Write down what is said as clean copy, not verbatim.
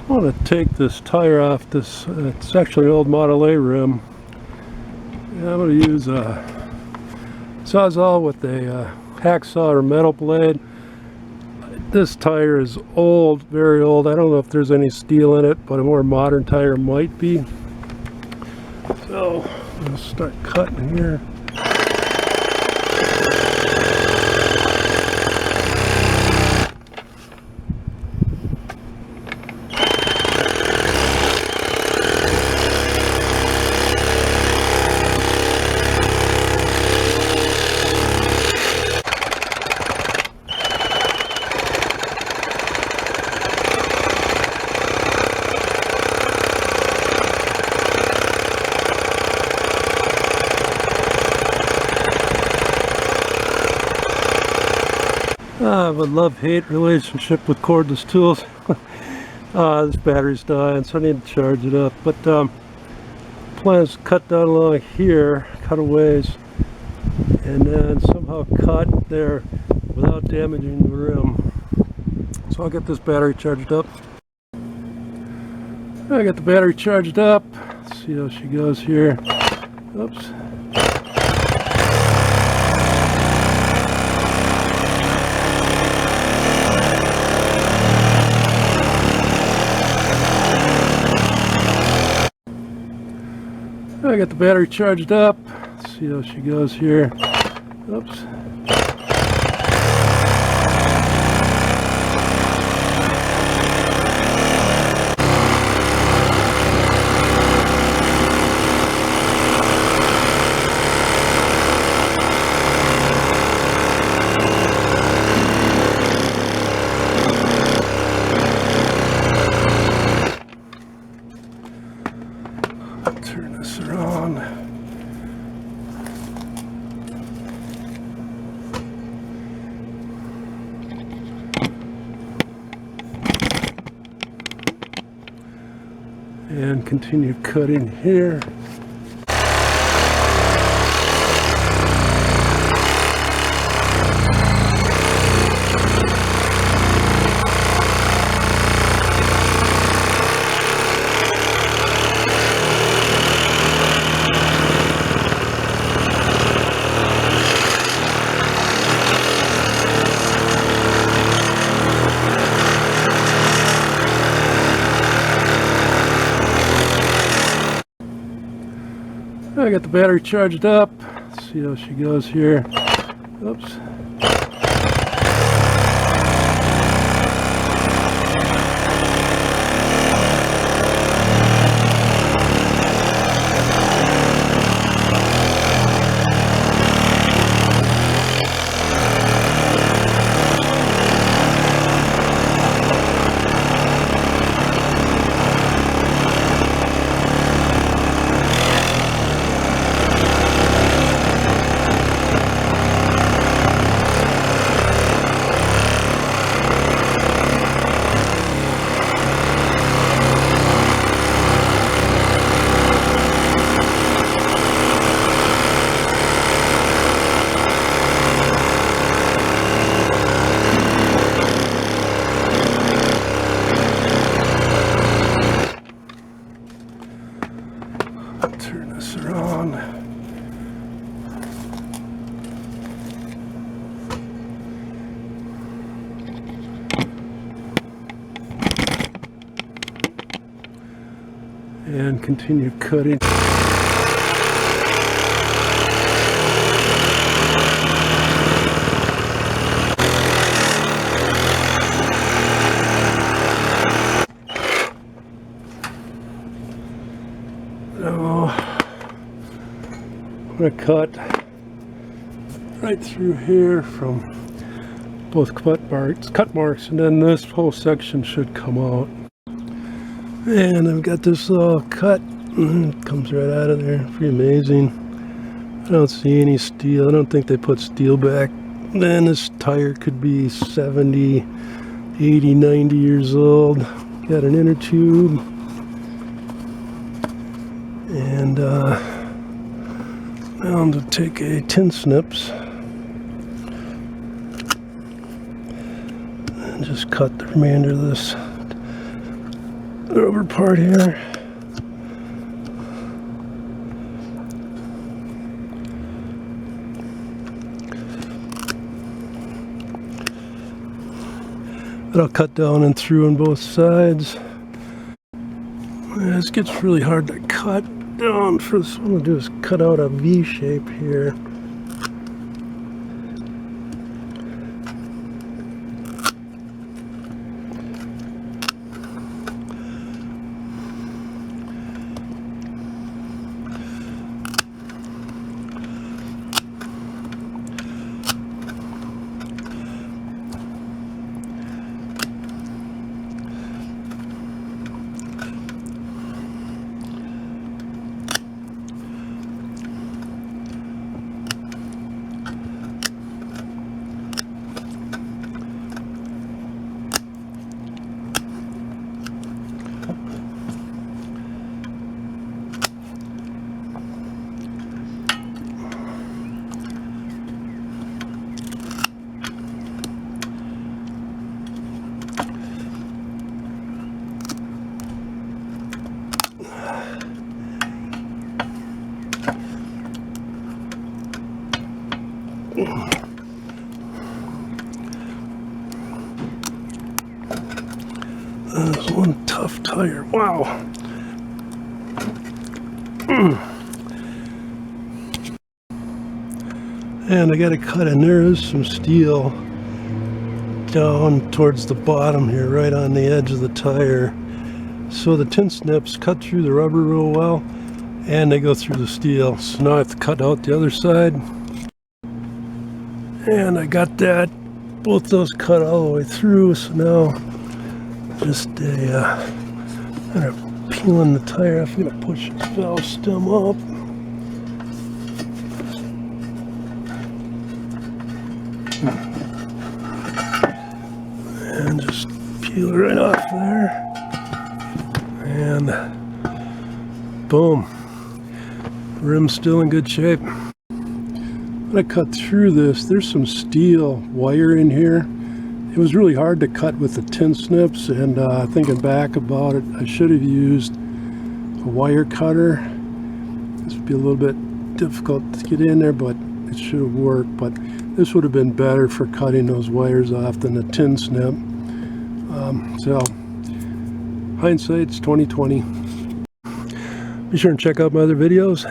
I want to take this tire off this, it's actually an old Model A rim. And I'm going to use a Sawzall with a hacksaw or metal blade. This tire is old, very old. I don't know if there's any steel in it, but a more modern tire might be. So let's start cutting here. I have a love-hate relationship with cordless tools. This battery's dying, so I need to charge it up. But plan is to cut down along here, cut a ways, and then somehow cut there without damaging the rim. So I'll get this battery charged up. I got the battery charged up. Let's see how she goes here. Oops. I got the battery charged up. Let's see how she goes here. Oops. Turn this around. And continue cutting here. I got the battery charged up. Let's see how she goes here. Oops. Turn this around. And continue cutting. I'm going to cut right through here from both cut marks, and then this whole section should come out. And I've got this all cut. It comes right out of there. Pretty amazing. I don't see any steel. I don't think they put steel back then. This tire could be 70, 80, 90 years old. Got an inner tube. And now I'm going to take a tin snips and just cut the remainder of this rubber part here. It'll cut down and through on both sides. This gets really hard to cut down. First what I'm going to do is cut out a V shape here. There's one tough tire. Wow. And I got to cut in. There is some steel down towards the bottom here, right on the edge of the tire. So the tin snips cut through the rubber real well, and they go through the steel. So now I have to cut out the other side. And I got that, both those cut all the way through. So now just kind of peeling the tire off. I'm going to push this valve stem up. And just peel it right off there. And boom. Rim's still in good shape. When I cut through this, there's some steel wire in here. It was really hard to cut with the tin snips, and thinking back about it, I should have used a wire cutter. This would be a little bit difficult to get in there, but it should have worked. But this would have been better for cutting those wires off than the tin snip. So hindsight's 20/20. Be sure and check out my other videos.